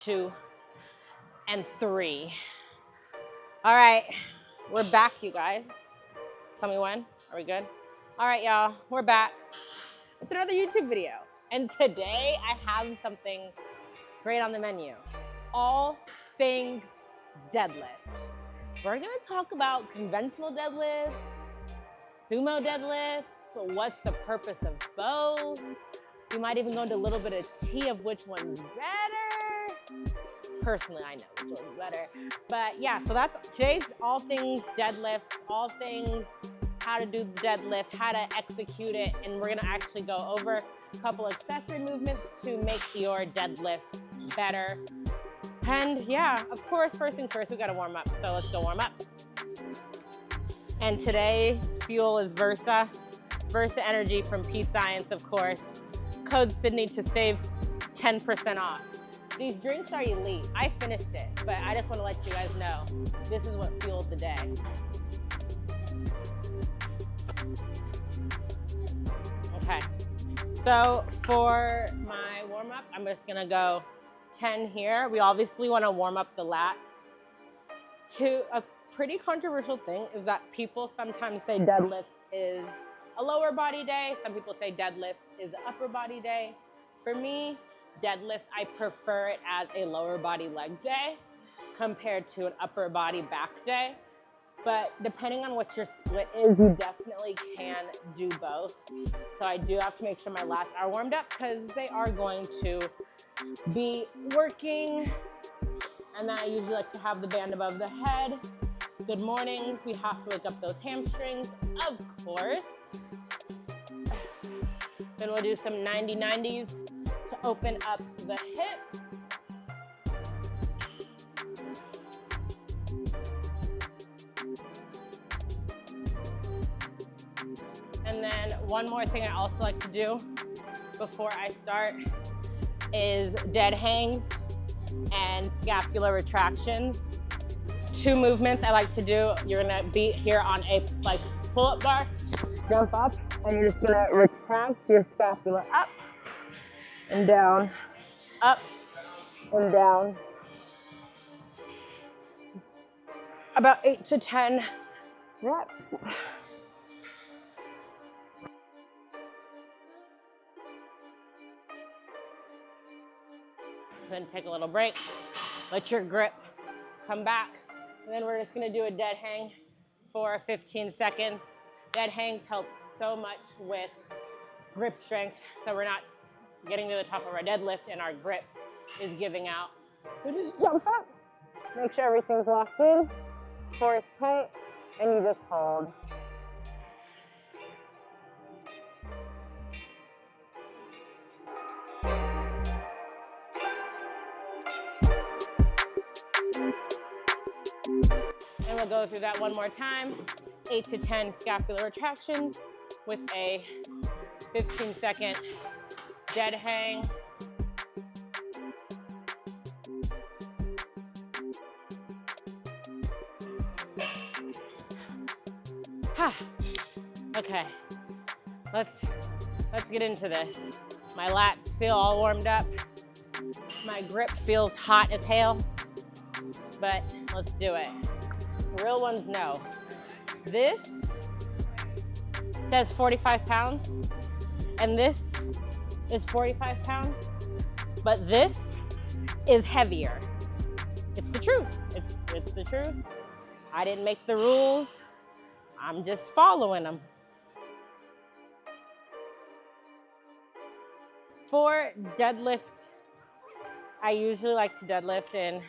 2, and 3. All right, we're back, you guys. Tell me when. Are we good? All right, y'all, we're back. It's another YouTube video. And today I have something great on the menu. All things deadlift. We're gonna talk about conventional deadlifts, sumo deadlifts, what's the purpose of both. We might even go into a little bit of tea of which one's better. Personally, I know which one's better. But yeah, so that's today's all things deadlifts, all things how to do the deadlift, how to execute it, and we're gonna actually go over a couple accessory movements to make your deadlift better. And yeah, of course, first things first, we gotta warm up. So let's go warm up. And today's fuel is Versa Energy from Peace Science, of course. Code Sydney to save 10% off. These drinks are elite. I finished it, but I just wanna let you guys know, this is what fueled the day. Okay, so for my warm up, I'm just gonna go 10 here. We obviously wanna warm up the lats. A pretty controversial thing is that people sometimes say deadlifts is a lower body day. Some people say deadlifts is upper body day. For me, deadlifts, I prefer it as a lower body leg day compared to an upper body back day. But depending on what your split is, you definitely can do both. So I do have to make sure my lats are warmed up because they are going to be working. And then I usually like to have the band above the head. Good mornings, we have to wake up those hamstrings, of course. Then we'll do some 90-90s to open up the hips. And then one more thing I also like to do before I start is dead hangs and scapular retractions. 2 movements I like to do. You're gonna be here on a pull-up bar, jump up, and you're just gonna retract your scapula up and down, up and down. About 8 to 10 reps. Then take a little break, let your grip come back, and then we're just gonna do a dead hang for 15 seconds. Dead hangs help so much with grip strength, so we're not getting to the top of our deadlift and our grip is giving out. So just jump up, make sure everything's locked in, core is tight, and you just hold. And we'll go through that one more time. 8 to 10 scapular retractions with a 15-second dead hang. Okay, let's get into this. My lats feel all warmed up. My grip feels hot as hell, but let's do it. Real ones know. This says 45 pounds, and this is 45 pounds, but this is heavier. It's the truth. It's the truth. I didn't make the rules. I'm just following them. For deadlift, I usually like to deadlift in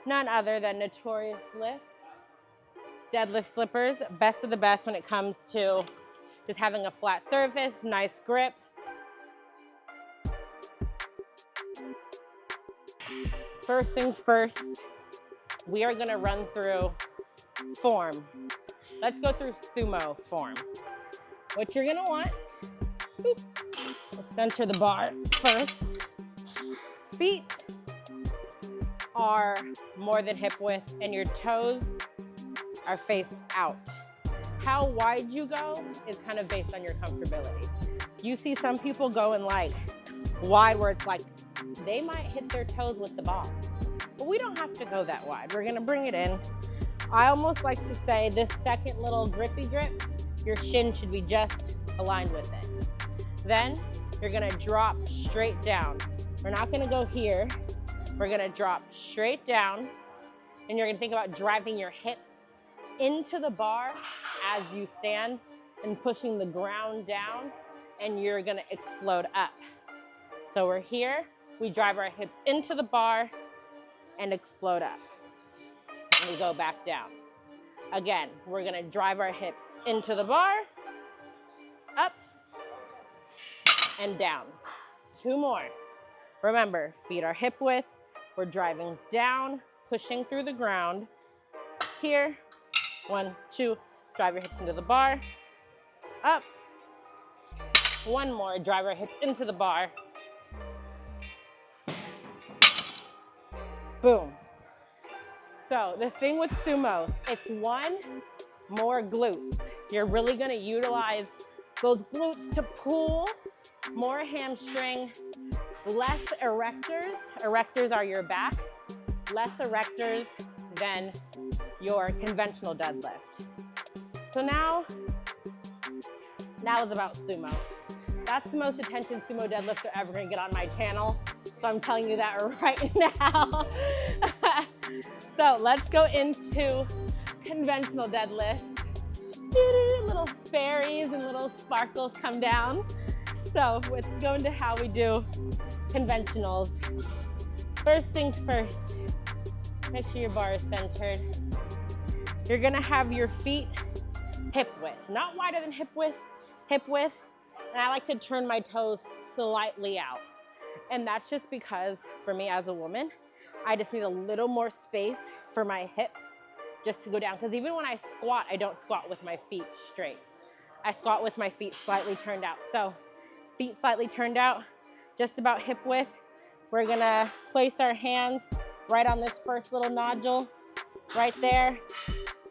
none other than Notorious Lift. Deadlift slippers, best of the best when it comes to just having a flat surface, nice grip. First things first, we are gonna run through form. Let's go through sumo form. What you're gonna want, we'll center the bar first. Feet are more than hip width and your toes are faced out. How wide you go is kind of based on your comfortability. You see some people going like wide where it's like they might hit their toes with the ball. But we don't have to go that wide. We're gonna bring it in. I almost like to say this second little grippy grip, your shin should be just aligned with it. Then you're gonna drop straight down. We're not gonna go here. We're gonna drop straight down, and you're gonna think about driving your hips into the bar as you stand and pushing the ground down, and you're gonna explode up. So we're here, we drive our hips into the bar and explode up. And we go back down. Again, we're gonna drive our hips into the bar, up, and down. 2 more. Remember, feet are hip width. We're driving down, pushing through the ground. Here, 1, 2, drive your hips into the bar, up. 1 more, drive our hips into the bar. Boom. So the thing with sumo, it's 1 more glutes. You're really gonna utilize those glutes to pull more hamstring, less erectors. Erectors are your back, less erectors than your conventional deadlift. So now it's about sumo. That's the most attention sumo deadlifts are ever gonna get on my channel. So I'm telling you that right now. So let's go into conventional deadlifts. Little fairies and little sparkles come down. So let's go into how we do conventionals. First things first, make sure your bar is centered. You're gonna have your feet hip width, not wider than hip width, hip width. And I like to turn my toes slightly out. And that's just because for me as a woman, I just need a little more space for my hips just to go down. Because even when I squat, I don't squat with my feet straight. I squat with my feet slightly turned out. So feet slightly turned out, just about hip width. We're gonna place our hands right on this first little nodule, right there.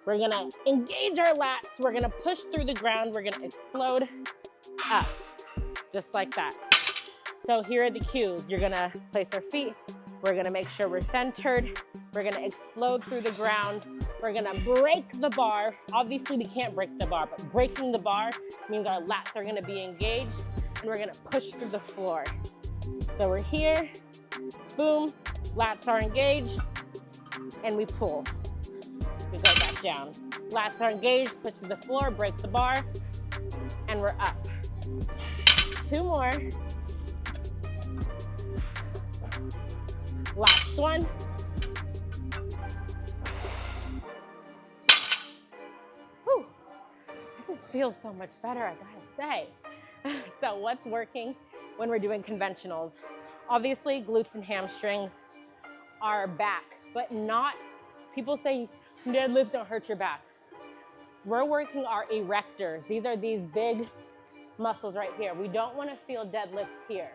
We're gonna engage our lats. We're gonna push through the ground. We're gonna explode up, just like that. So here are the cues. You're gonna place our feet. We're gonna make sure we're centered. We're gonna explode through the ground. We're gonna break the bar. Obviously we can't break the bar, but breaking the bar means our lats are gonna be engaged and we're gonna push through the floor. So we're here, boom, lats are engaged, and we pull. We go back down. Lats are engaged, push to the floor, break the bar, and we're up. 2 more. Last one. Whew. This feels so much better, I gotta say. So what's working when we're doing conventionals? Obviously, glutes and hamstrings are back, but not, people say deadlifts don't hurt your back. We're working our erectors. These are these big muscles right here. We don't wanna feel deadlifts here.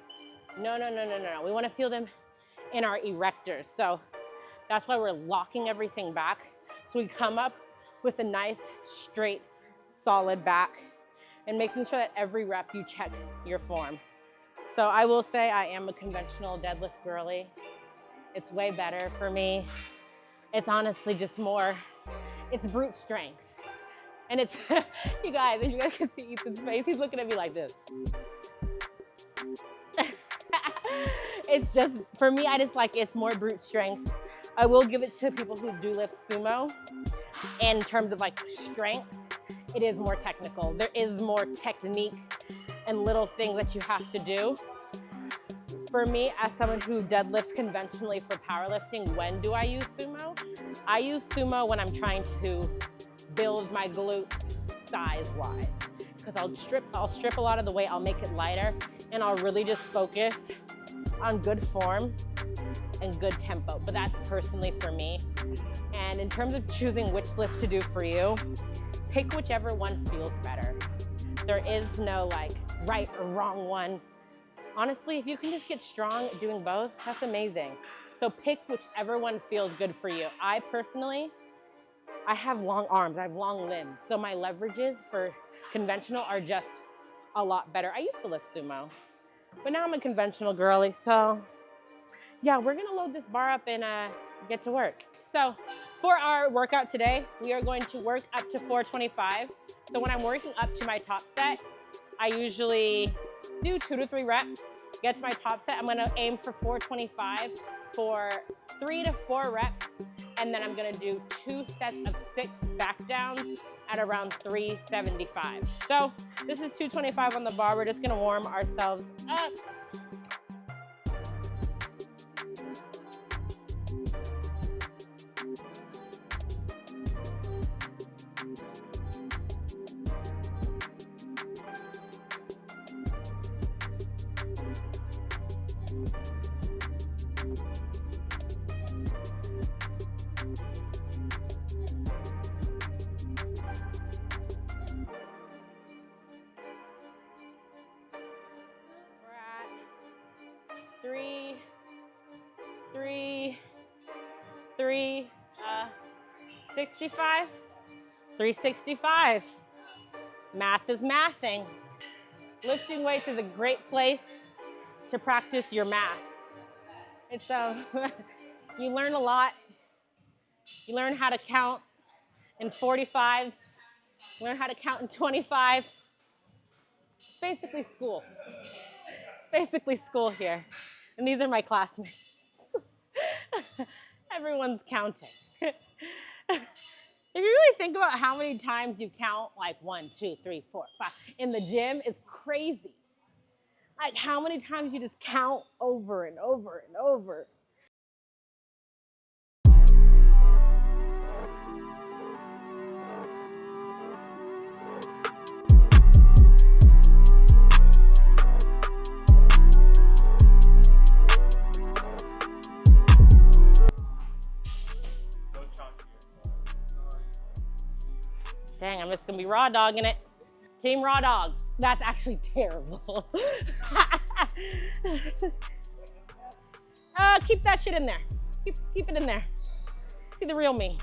No. We wanna feel them in our erectors. So that's why we're locking everything back. So we come up with a nice, straight, solid back and making sure that every rep you check your form. So I will say I am a conventional deadlift girly. It's way better for me. It's honestly just more, it's brute strength. And it's, you guys, if you guys can see Ethan's face, he's looking at me like this. It's just, for me, I just like it's more brute strength. I will give it to people who do lift sumo. In terms of like strength, it is more technical. There is more technique and little things that you have to do. For me, as someone who deadlifts conventionally for powerlifting, when do I use sumo? I use sumo when I'm trying to build my glutes size-wise. Because I'll strip a lot of the weight, I'll make it lighter, and I'll really just focus on good form and good tempo. But that's personally for me. And in terms of choosing which lift to do for you, pick whichever one feels better. There is no like right or wrong one. Honestly, if you can just get strong at doing both, that's amazing. So pick whichever one feels good for you. I personally, I have long arms, I have long limbs. So my leverages for conventional are just a lot better. I used to lift sumo, but now I'm a conventional girly. So yeah, we're gonna load this bar up and get to work. So for our workout today, we are going to work up to 425. So when I'm working up to my top set, I usually do 2 to 3 reps, get to my top set. I'm gonna aim for 425 for 3 to 4 reps. And then I'm gonna do 2 sets of 6 back downs at around 375. So this is 225 on the bar. We're just gonna warm ourselves up. Three, 65, 365. Math is mathing. Lifting weights is a great place to practice your math. It's you learn a lot. You learn how to count in 45s. You learn how to count in 25s. It's basically school. It's basically school here. And these are my classmates. Everyone's counting. If you really think about how many times you count, like 1, 2, 3, 4, 5, in the gym, it's crazy. Like how many times you just count over and over and over. Dang, I'm just gonna be raw dogging it. Team raw dog. That's actually terrible. Keep that shit in there. Keep it in there. See the real me.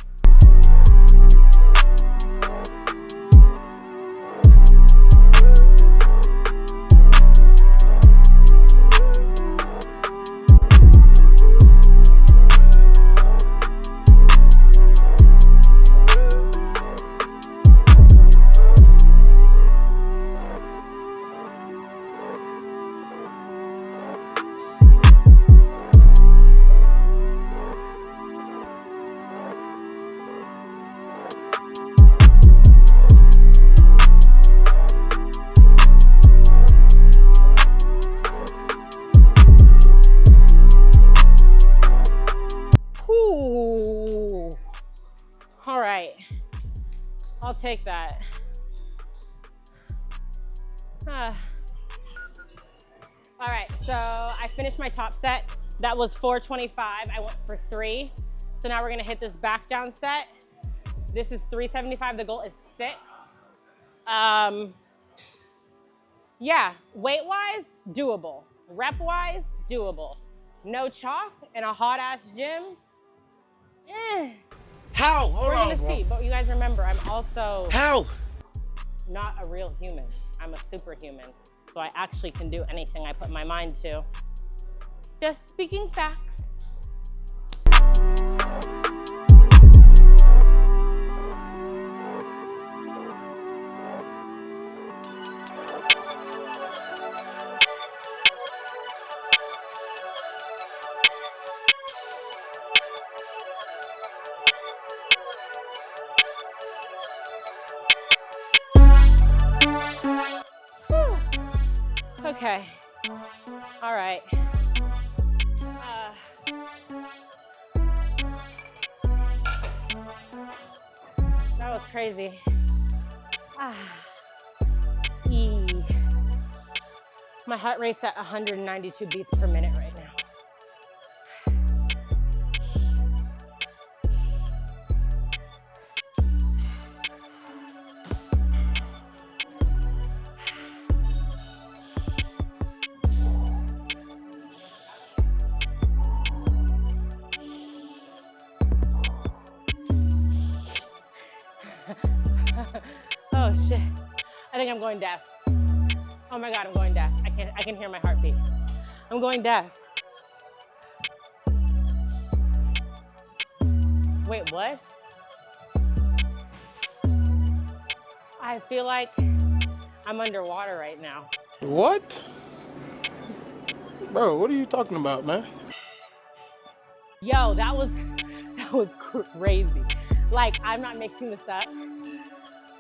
All right, I'll take that. All right, so I finished my top set. That was 425, I went for 3. So now we're gonna hit this back down set. This is 375, the goal is 6. Yeah, weight-wise, doable. Rep-wise, doable. No chalk in a hot-ass gym, How? Hold We're on, gonna bro. see, but you guys remember, I'm also How? not a real human. I'm a superhuman. So I actually can do anything I put my mind to. Just speaking facts. Okay, all right. That was crazy. My heart rate's at 192 beats per minute right now. Oh shit. I think I'm going deaf. Oh my God, I'm going deaf. I can hear my heartbeat. I'm going deaf. Wait, what? I feel like I'm underwater right now. What? Bro, what are you talking about, man? Yo, that was crazy. Like, I'm not making this up.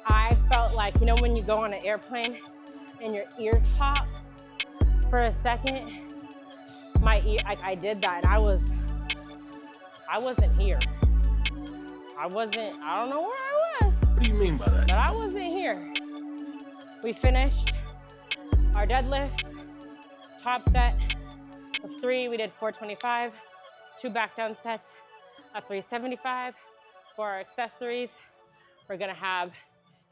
I felt like, you know, when you go on an airplane and your ears pop for a second, my ear, I did that, and I wasn't here. I don't know where I was. What do you mean by that? But I wasn't here. We finished our deadlifts, top set of 3, we did 425, 2 back down sets of 375. For our accessories, we're gonna have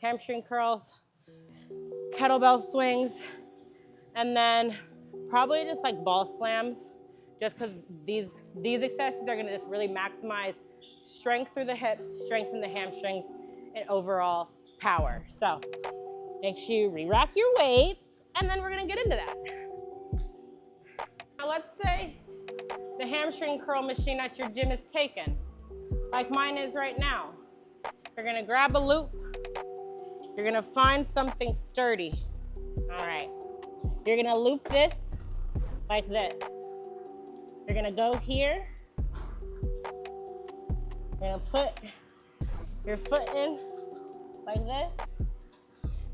hamstring curls, kettlebell swings, and then probably just like ball slams, just because these accessories are gonna just really maximize strength through the hips, strengthen the hamstrings, and overall power. So make sure you re-rack your weights, and then we're gonna get into that. Now let's say the hamstring curl machine at your gym is taken, like mine is right now. You're gonna grab a loop. You're gonna find something sturdy. All right. You're gonna loop this like this. You're gonna go here. You're gonna put your foot in like this.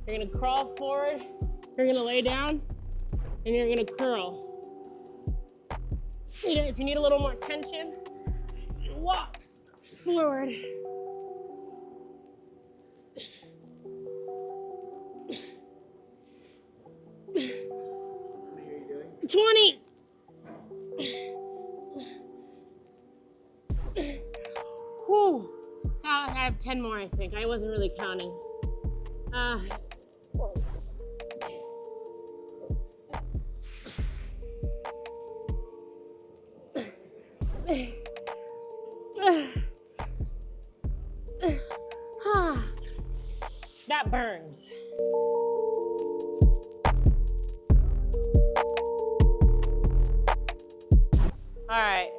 You're gonna crawl forward. You're gonna lay down, and you're gonna curl. You know, if you need a little more tension, walk forward. How many are you doing? 20. Whew. I have 10 more, I think. I wasn't really counting. That burns. All right.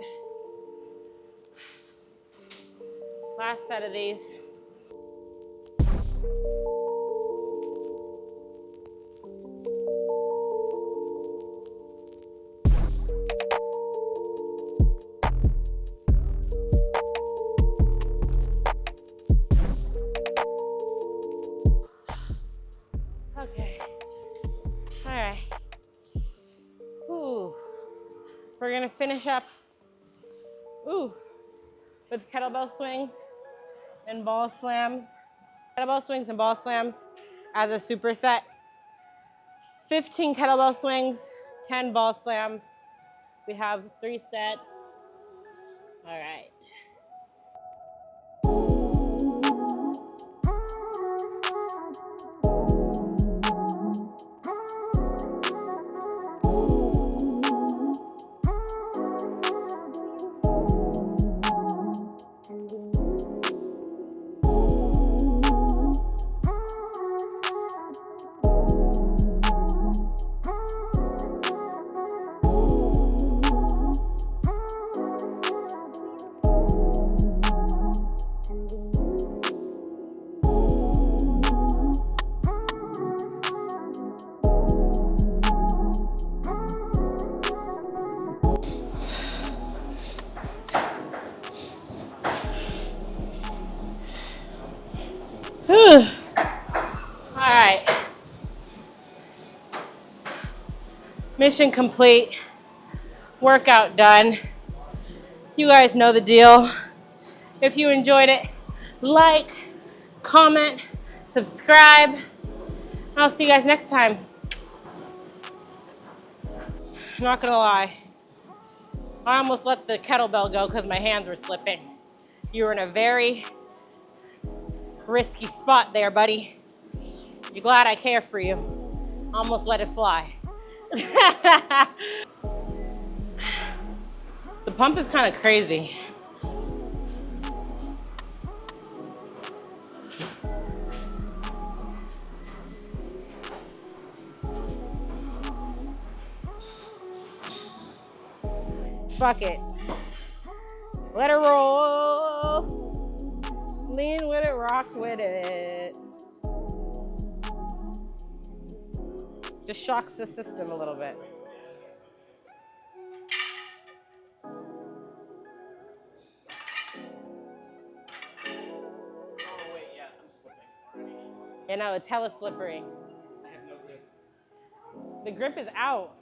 Last set of these. Okay. All right. Ooh. We're gonna finish up with kettlebell swings and ball slams. Kettlebell swings and ball slams as a superset. 15 kettlebell swings, 10 ball slams. We have 3 sets. All right. All right. Mission complete. Workout done. You guys know the deal. If you enjoyed it, like, comment, subscribe. I'll see you guys next time. I'm not gonna lie. I almost let the kettlebell go because my hands were slipping. You were in a very risky spot there, buddy. You're glad I care for you. Almost let it fly. The pump is kind of crazy. Fuck it. Let it roll. Lean with it, rock with it. Just shocks the system a little bit. Oh, wait, yeah, I'm slipping already. You know, it's hella slippery. I have no grip. The grip is out.